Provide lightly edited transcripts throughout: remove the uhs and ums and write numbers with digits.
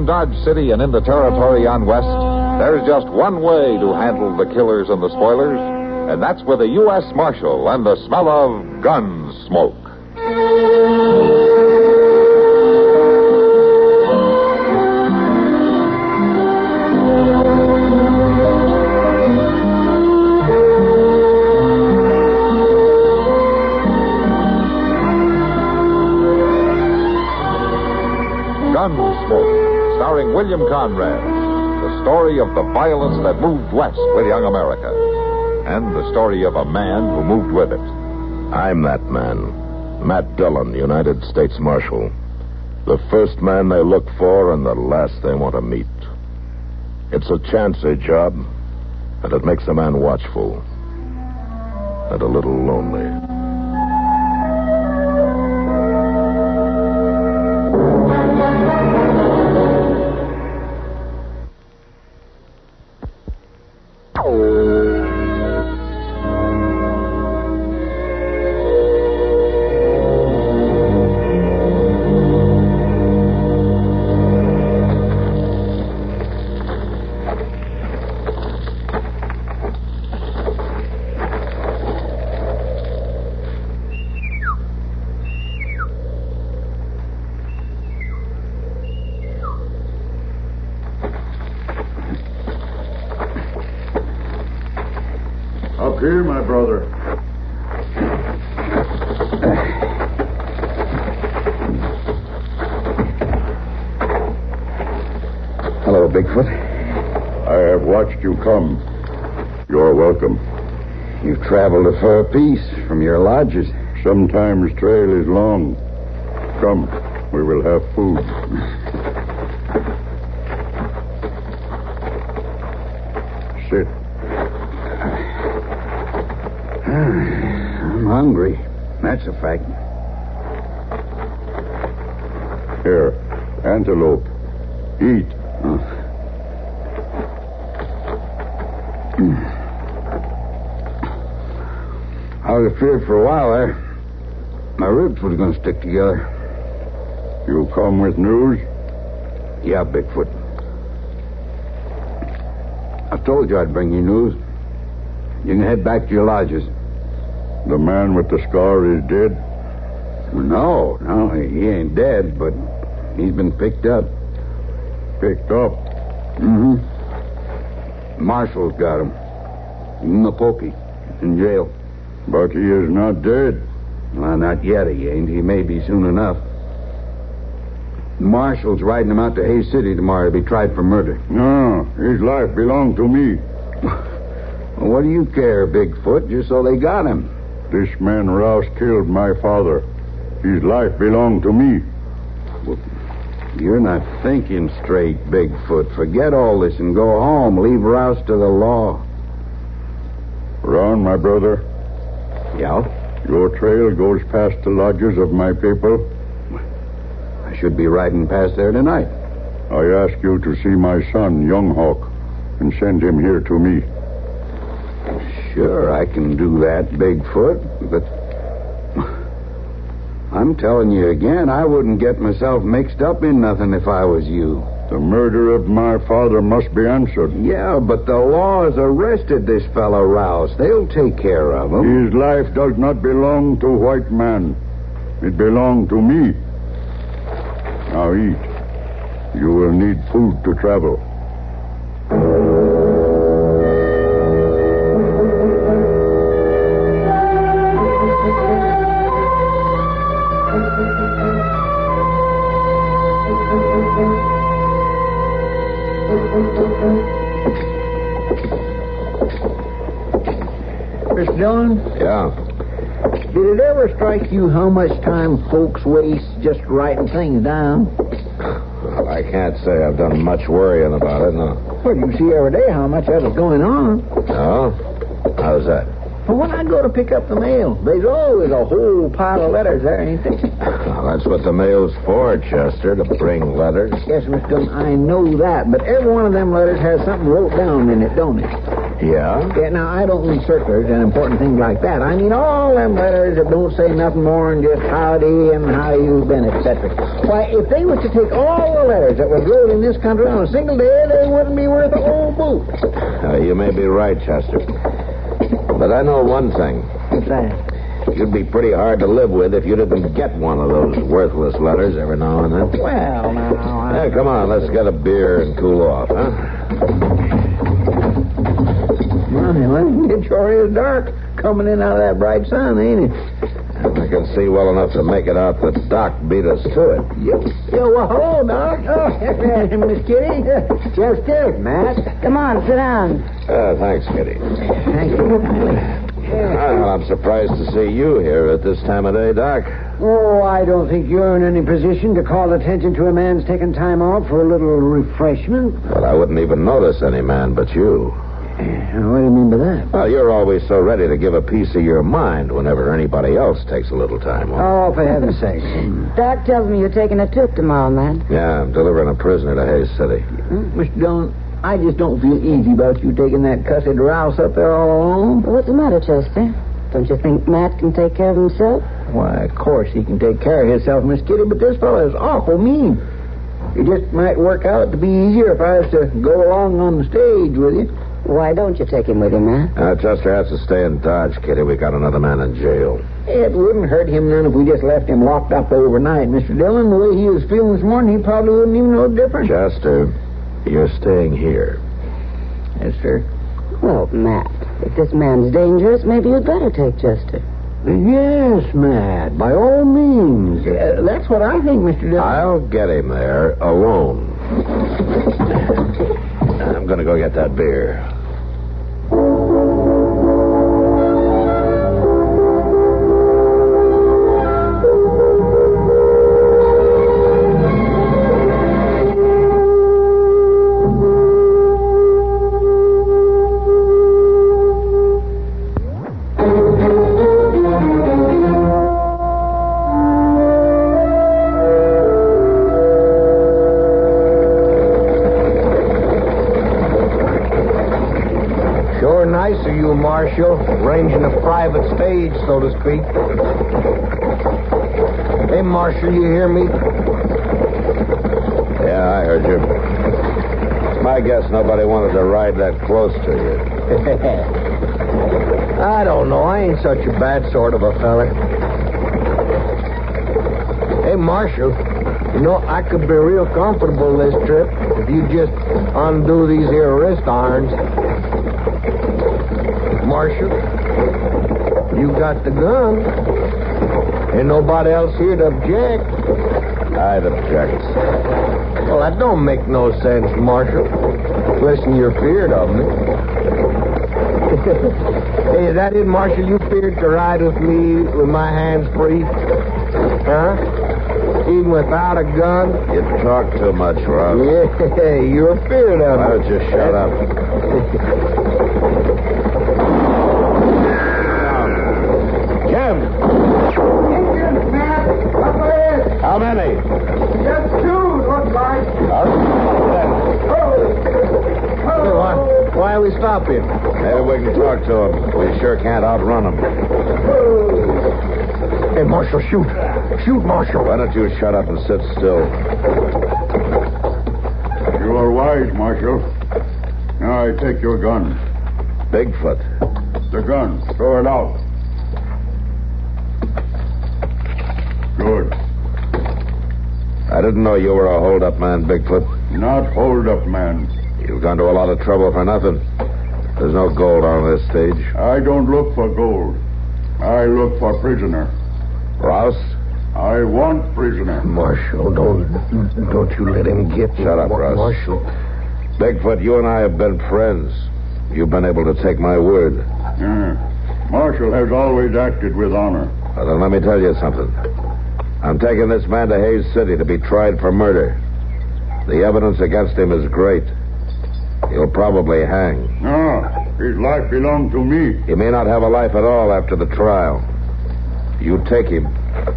Around Dodge City and in the territory on West, there's just one way to handle the killers and the spoilers, and that's with a U.S. Marshal and the smell of Gunsmoke. Gunsmoke, starring William Conrad, the story of the violence that moved west with young America, and the story of a man who moved with it. I'm that man, Matt Dillon, United States Marshal. The first man they look for and the last they want to meet. It's a chancy job, and it makes a man watchful and a little lonely. Up here, my brother. Hello, Bigfoot. I have watched you come. You're welcome. You've traveled a far piece from your lodges. Sometimes trail is long. Come, we will have food. Sit. I'm hungry. That's a fact. Here, antelope. Eat. I was afraid for a while my ribs was going to stick together. You come with news? Yeah, Bigfoot. I told you I'd bring you news. You can head back to your lodges. The man with the scar is dead? No, he ain't dead, but he's been picked up. Picked up? Mm-hmm. Marshal's got him. In the pokey. In jail. But he is not dead. Well, not yet he ain't. He may be soon enough. Marshal's riding him out to Hayes City tomorrow to be tried for murder. No, his life belonged to me. Well, what do you care, Bigfoot, just so they got him? This man Rouse killed my father. His life belonged to me. Well, you're not thinking straight, Bigfoot. Forget all this and go home. Leave Rouse to the law. Ron, my brother. Yeah? Your trail goes past the lodges of my people. I should be riding past there tonight. I ask you to see my son, Young Hawk, and send him here to me. Sure, I can do that, Bigfoot, but I'm telling you again, I wouldn't get myself mixed up in nothing if I was you. The murder of my father must be answered. Yeah, but the law has arrested this fellow Rouse. They'll take care of him. His life does not belong to white man. It belonged to me. Now eat. You will need food to travel. Mr. Dillon? Yeah? Did it ever strike you how much time folks waste just writing things down? Well, I can't say I've done much worrying about it, no. Well, you see every day how much that is going on. No? How's that? Well, when I go to pick up the mail, there's always a whole pile of letters there, ain't there? Well, that's what the mail's for, Chester, to bring letters. Yes, Mr. Dillon, I know that, but every one of them letters has something wrote down in it, don't it? Yeah? Yeah, now, I don't mean circulars and important things like that. I mean all them letters that don't say nothing more than just howdy and how you've been, etc. Why, if they was to take all the letters that was wrote in this country on a single day, they wouldn't be worth a whole boot. You may be right, Chester. But I know one thing. What's that? You'd be pretty hard to live with if you didn't get one of those worthless letters every now and then. Well, now... Hey, come on, let's get a beer and cool off, huh? Well, it sure is dark coming in out of that bright sun, ain't it? I can see well enough to make it out that Doc beat us to it. Yo, well, hello, Doc. Oh, Miss Kitty. Chester, Matt. Come on, sit down. Thanks, Kitty. Thank you. Well, I'm surprised to see you here at this time of day, Doc. Oh, I don't think you're in any position to call attention to a man's taking time off for a little refreshment. Well, I wouldn't even notice any man but you. What do you mean by that? Well, you're always so ready to give a piece of your mind whenever anybody else takes a little time off. Oh, for heaven's sake. Doc tells me you're taking a trip tomorrow, man. Yeah, I'm delivering a prisoner to Hayes City. Mr. Dillon, I just don't feel easy about you taking that cussed rouse up there all alone. What's the matter, Chester? Don't you think Matt can take care of himself? Why, of course he can take care of himself, Miss Kitty, but this fellow is awful mean. It just might work out to be easier if I was to go along on the stage with you. Why don't you take him with you, man? Chester has to stay in Dodge, Kitty. We got another man in jail. It wouldn't hurt him none if we just left him locked up overnight, Mr. Dillon. The way he was feeling this morning, he probably wouldn't even know the difference. Chester, you're staying here. Yes, sir. Well, Matt, if this man's dangerous, maybe you'd better take Chester. Yes, Matt, by all means. That's what I think, Mr. Dillon. I'll get him there alone. I'm going to go get that beer. Marshal, arranging a private stage, so to speak. Hey, Marshal, you hear me? Yeah, I heard you. It's my guess nobody wanted to ride that close to you. I don't know. I ain't such a bad sort of a fella. Hey, Marshal, you know, I could be real comfortable this trip if you just undo these here wrist irons. Marshal, you got the gun. Ain't nobody else here to object. I'd object. Well, that don't make no sense, Marshal. Listen, you're feared of me. Hey, is that it, Marshal? You feared to ride with me with my hands free? Huh? Even without a gun? You talk too much, Rob. Yeah, you're feared of me. Why don't you shut up? How many? Just two, looks like. Why are we stopping? Maybe we can talk to him. We sure can't outrun him. Hey, Marshal, shoot. Shoot, Marshal. Why don't you shut up and sit still? You are wise, Marshal. Now I take your gun. Bigfoot. The gun. Throw it out. Good. I didn't know you were a hold-up man, Bigfoot. Not hold-up man. You've gone to a lot of trouble for nothing. There's no gold on this stage. I don't look for gold. I look for prisoner. Rouse? I want prisoner. Marshal, don't you let him get you. Shut up, Rouse. Marshal. Bigfoot, you and I have been friends. You've been able to take my word. Marshal has always acted with honor. Well, then let me tell you something. I'm taking this man to Hayes City to be tried for murder. The evidence against him is great. He'll probably hang. No, his life belonged to me. He may not have a life at all after the trial. You take him,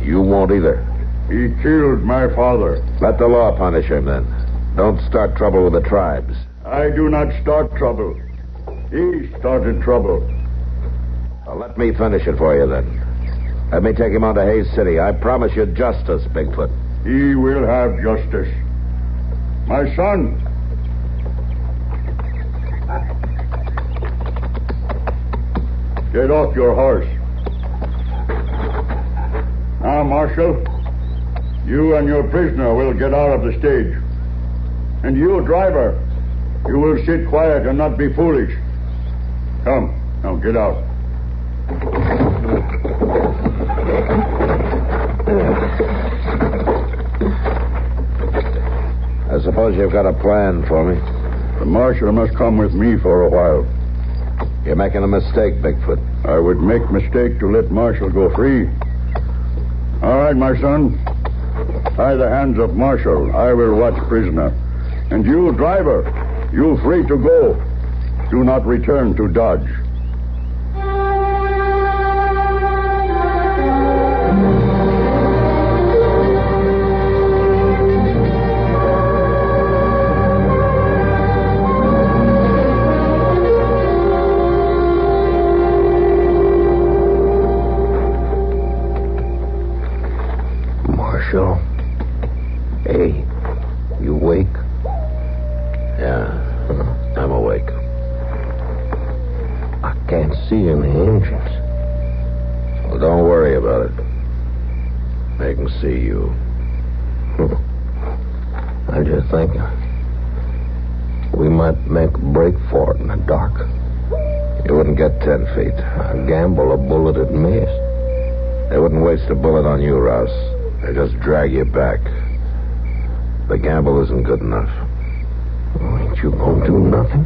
you won't either. He killed my father. Let the law punish him, then. Don't start trouble with the tribes. I do not start trouble. He started trouble. Well, let me finish it for you, then. Let me take him on to Hayes City. I promise you justice, Bigfoot. He will have justice. My son. Get off your horse. Now, Marshal, you and your prisoner will get out of the stage. And you, driver, you will sit quiet and not be foolish. Come, now get out. I suppose you've got a plan for me. The marshal must come with me for a while. You're making a mistake, Bigfoot. I would make mistake to let Marshal go free. All right, my son. By the hands of Marshal, I will watch prisoner. And you, driver, you free to go. Do not return to Dodge. Marshal. Hey, you awake? Yeah, I'm awake. I can't see any engines. Well, don't worry about it. They can see you. I'm just thinking we might make a break for it in the dark. You wouldn't get 10 feet. I gamble a bullet would miss. They wouldn't waste a bullet on you, Rouse. They just drag you back. The gamble isn't good enough. Oh, ain't you gonna do nothing?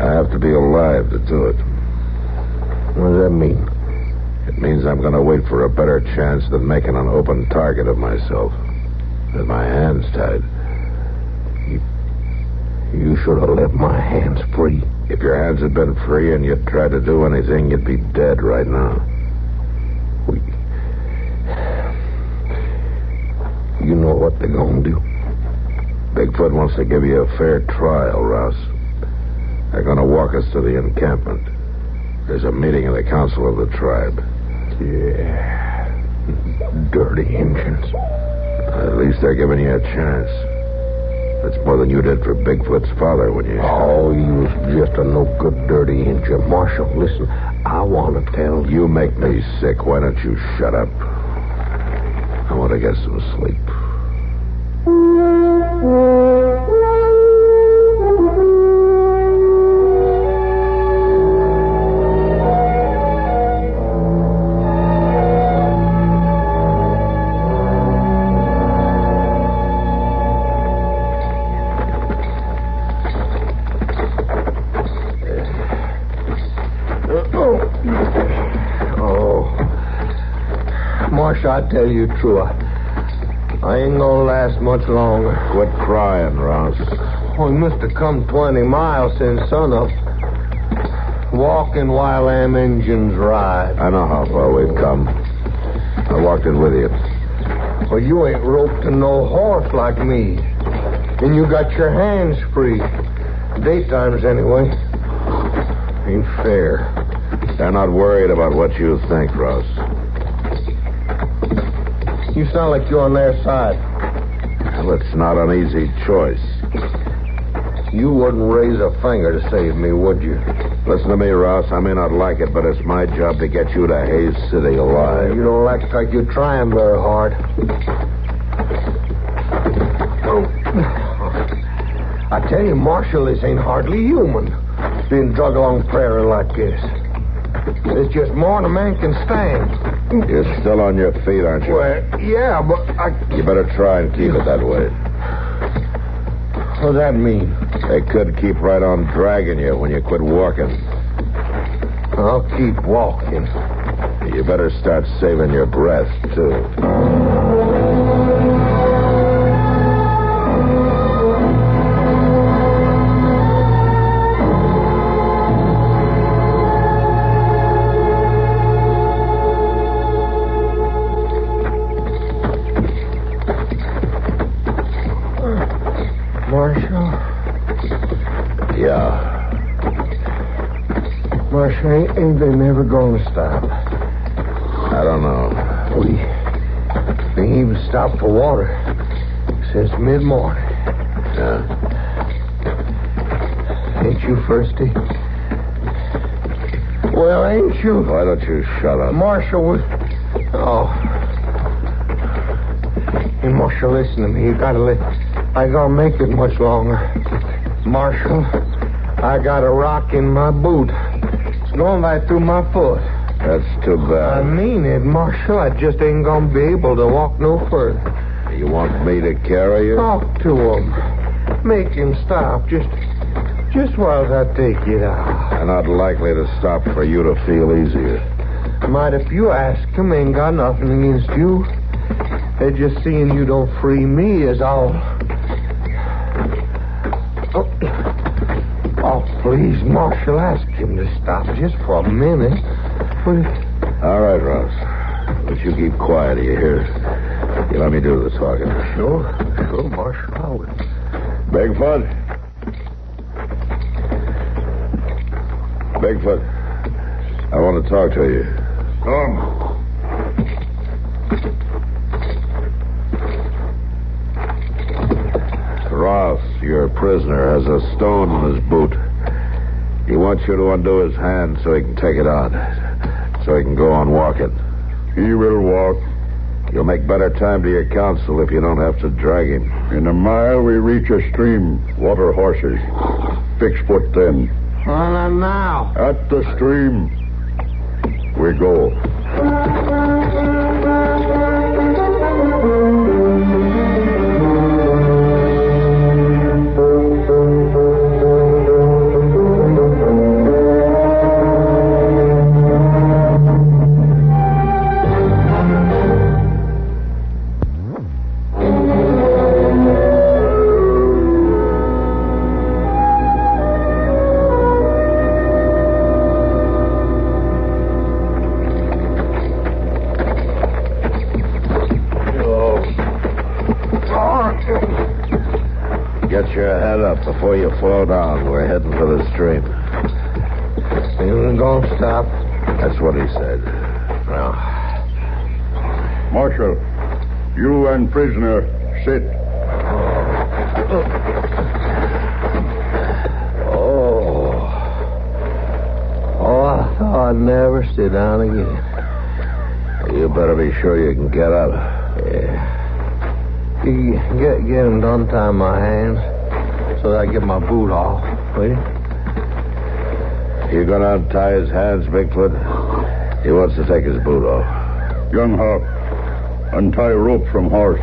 I have to be alive to do it. What does that mean? It means I'm going to wait for a better chance than making an open target of myself. With my hands tied. You should have left my hands free. If your hands had been free and you'd tried to do anything, you'd be dead right now. You know what they're gonna do? Bigfoot wants to give you a fair trial, Rouse. They're going to walk us to the encampment. There's a meeting of the council of the tribe. Yeah. Dirty Indians. At least they're giving you a chance. That's more than you did for Bigfoot's father when you... Oh, you was just a no-good dirty Indian. Marshal, listen, I want to tell... You make me sick. Why don't you shut up? I want to get some sleep. Marshal, I tell you true, I ain't gonna last much longer. Quit crying, Rouse. Oh, he must have come 20 miles since sunup. Walking while them engines ride. I know how far we've come. I walked it with you. Well, you ain't roped to no horse like me. And you got your hands free. Daytimes, anyway. Ain't fair. They're not worried about what you think, Rouse. You sound like you're on their side. Well, it's not an easy choice. You wouldn't raise a finger to save me, would you? Listen to me, Rouse. I may not like it, but it's my job to get you to Hayes City alive. You don't act like you're trying very hard. I tell you, Marshal, this ain't hardly human. Being drug along prairie like this. It's just more than a man can stand. You're still on your feet, aren't you? Well, yeah, but You better try and keep it that way. What does that mean? They could keep right on dragging you when you quit walking. I'll keep walking. You better start saving your breath, too. Marshal, ain't they never gonna stop? I don't know. They ain't even stopped for water since mid-morning. Yeah. Ain't you thirsty? Well, ain't you? Why don't you shut up? Marshal, Hey, Marshal, listen to me. You gotta I ain't gonna make it much longer. Marshal, I got a rock in my boot. It's going right through my foot. That's too bad. I mean it, Marshal. I just ain't gonna be able to walk no further. You want me to carry you? Talk to him. Make him stop. Just while I take it out. I'm not likely to stop for you to feel easier. Might if you ask him, ain't got nothing against you. They're just seeing you don't free me is all. Oh, please, Marshal, ask him to stop just for a minute. All right, Ross. But you keep quiet, do you hear? You let me do the talking. Sure, Marshal, I will. Bigfoot? Bigfoot, I want to talk to you. Come. Ross, your prisoner, has a stone in his boot. He wants you to undo his hand so he can take it out. So he can go on walking. He will walk. You'll make better time to your counsel if you don't have to drag him. In a mile, we reach a stream. Water horses. 6 foot 10. Well, not now. At the stream, we go. Get your head up before you fall down. We're heading for the stream. You ain't gonna stop. That's what he said. Well, Marshal, you and prisoner, sit. I thought I'd never sit down again. You better be sure you can get up. Yeah. You get him to untie my hands so that I get my boot off, will you? You gonna untie his hands, Bigfoot? He wants to take his boot off. Young Hawk, untie rope from horse.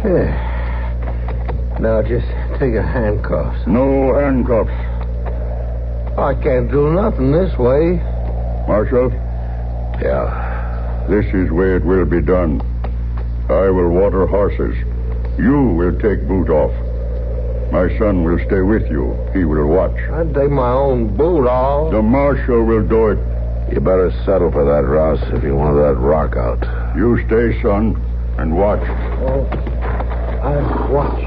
Yeah. Now just take a handcuffs. No handcuffs. I can't do nothing this way. Marshal, Yeah. this is where it will be done. I will water horses. You will take boot off. My son will stay with you. He will watch. I'd take my own boot off. The marshal will do it. You better settle for that, Ross, if you want that rock out. You stay, son, and watch. Oh, I'll watch.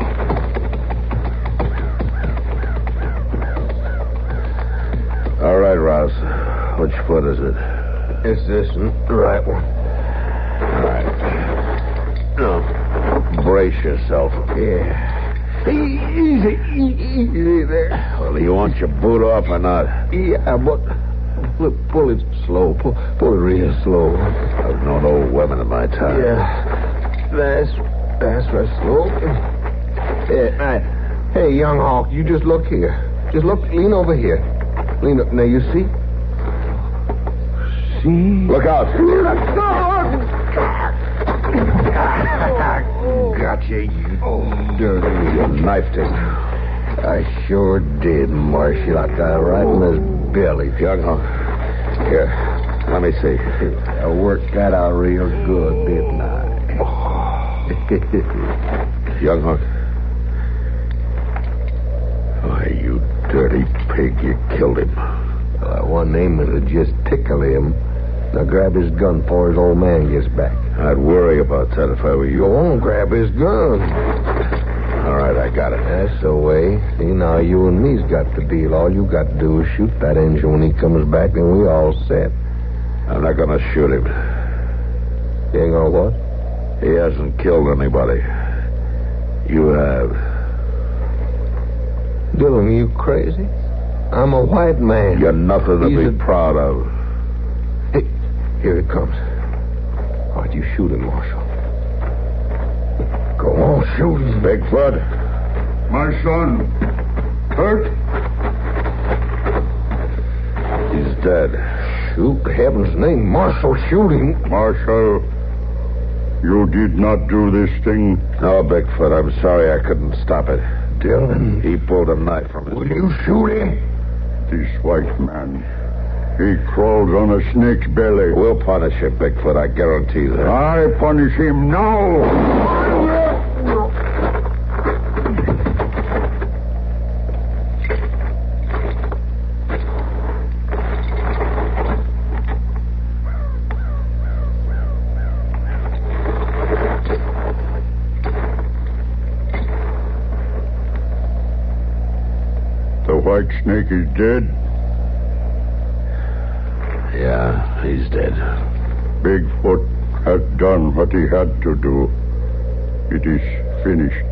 All right, Ross. Which foot is it? It's this right one. All right. Now, brace yourself. Yeah. Easy there. Well, do you want your boot off or not? Yeah, but pull it slow. Pull it real slow. I've known old women in my time. Yeah. That's right, slow. Yeah, hey, young Hawk, you just look here. Lean over here. Lean up. Now, you see? See? Look out. Gotcha, you dirty. You knifed him. I sure did, Marshal. I got it right in his belly. Young Hawk. Here, let me see. I worked that out real good, didn't I? Young Hawk. Why, you dirty pig, you killed him. Well, I wasn't aiming to just tickle him. Now grab his gun before his old man gets back. I'd worry about that if I were you. Go on, grab his gun. All right, I got it. That's the way. See, now you and me's got the deal. All you got to do is shoot that engine when he comes back, and we all set. I'm not going to shoot him. You ain't gonna what? He hasn't killed anybody. You have. Dillon, are you crazy? I'm a white man. You're nothing to be proud of. Hey, here it comes. Why'd you shoot him, Marshal? Go on, shoot him. Bigfoot. My son. Hurt? He's dead. Shoot, heaven's name, Marshal, shoot him. Marshal, you did not do this thing. No, Bigfoot, I'm sorry I couldn't stop it. Dillon. He pulled a knife from his... Will you shoot him? This white man, he crawls on a snake's belly. We'll punish him, Bigfoot, I guarantee that. I punish him now. The white snake is dead. Yeah, he's dead. Bigfoot has done what he had to do. It is finished.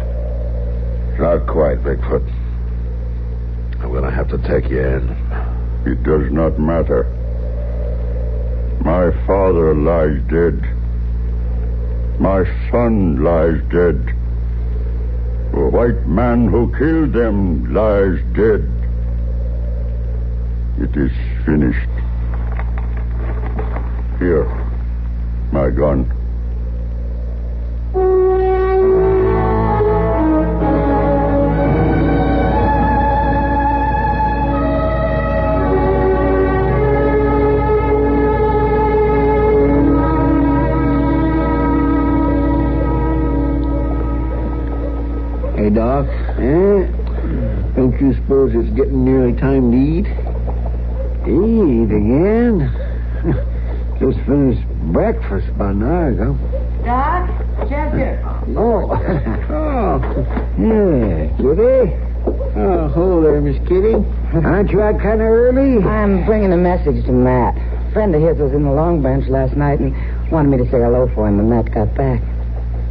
Not quite, Bigfoot. I'm going to have to take you in. It does not matter. My father lies dead. My son lies dead. The white man who killed them lies dead. It is finished. Here, my gun. Hey, Doc. Don't you suppose it's getting nearly time to eat? Eat again? Just finished breakfast about an hour ago. Doc? Chester? Oh. Oh. Yeah, Kitty? Oh, hold there, Miss Kitty. Aren't you out kind of early? I'm bringing a message to Matt. A friend of his was in the Long Branch last night and wanted me to say hello for him when Matt got back.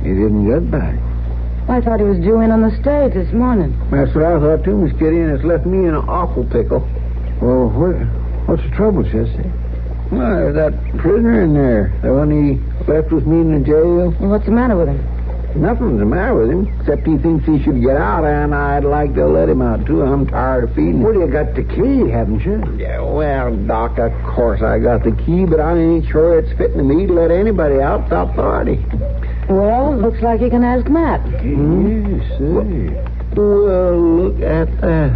He didn't get back. I thought he was due in on the stage this morning. That's what I thought, too, Miss Kitty, and it's left me in an awful pickle. Well, what's the trouble, Chester? Well, that prisoner in there, the one he left with me in the jail. Well, what's the matter with him? Nothing's the matter with him, except he thinks he should get out, and I'd like to let him out, too. I'm tired of feeding him. Well, you got the key, haven't you? Yeah, well, Doc, of course I got the key, but I ain't sure it's fitting to me to let anybody out without authority. Well, looks like you can ask Matt. Yes, well, look at that.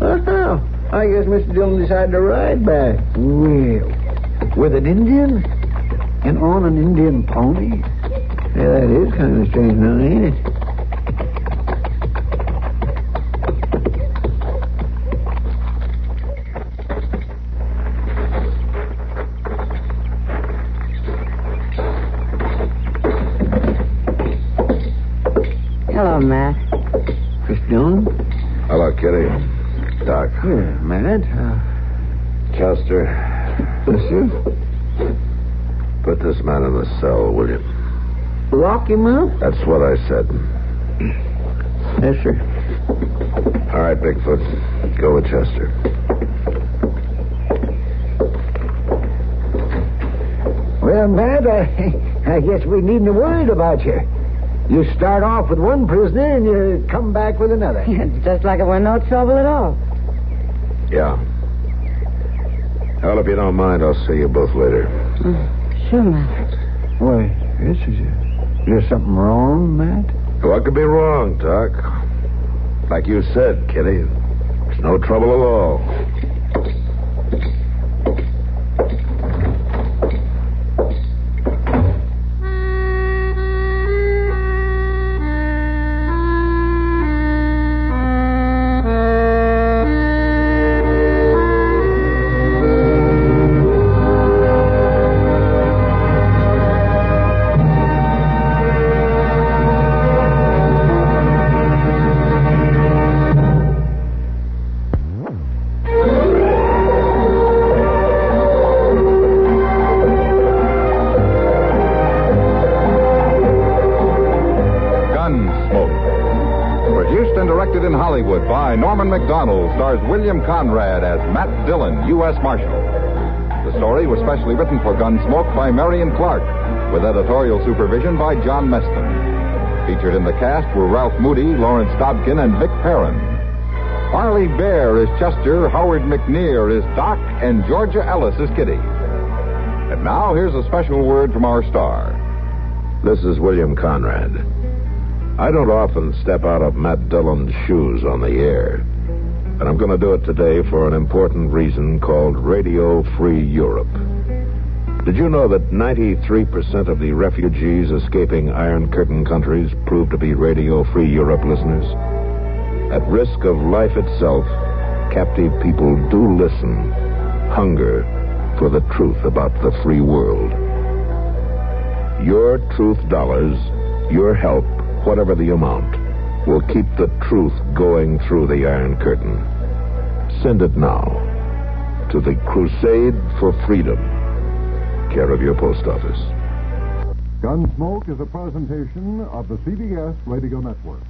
Oh, I guess Mr. Dillon decided to ride back. Well, with an Indian? And on an Indian pony? Yeah, that is kind of strange now, ain't it? Hello, Matt. Mr. Dillon? Hello, Kitty. Doc. Yeah, Matt. Chester, Yes, sir. put this man in the cell, will you? Lock him up? That's what I said. Yes, sir. All right, Bigfoot. Go with Chester. Well, Matt, I guess we needn't have worried about you. You start off with one prisoner and you come back with another. It's just like it were no trouble at all. Yeah. Well, if you don't mind, I'll see you both later. Sure, Matt. Why, is there something wrong, Matt? What could be wrong, Doc? Like you said, Kitty, it's no trouble at all. and directed in Hollywood by Norman MacDonnell, stars William Conrad as Matt Dillon, U.S. Marshal. The story was specially written for Gunsmoke by Marion Clark, with editorial supervision by John Meston. Featured in the cast were Ralph Moody, Lawrence Dobkin, and Vic Perrin. Parley Baer is Chester, Howard McNear is Doc, and Georgia Ellis is Kitty. And now here's a special word from our star. This is William Conrad. I don't often step out of Matt Dillon's shoes on the air, and I'm going to do it today for an important reason called Radio Free Europe. Did you know that 93% of the refugees escaping Iron Curtain countries prove to be Radio Free Europe listeners? At risk of life itself, captive people do listen, hunger for the truth about the free world. Your truth dollars, your help, whatever the amount, will keep the truth going through the Iron Curtain. Send it now to the Crusade for Freedom, care of your post office. Gunsmoke is a presentation of the CBS Radio Network.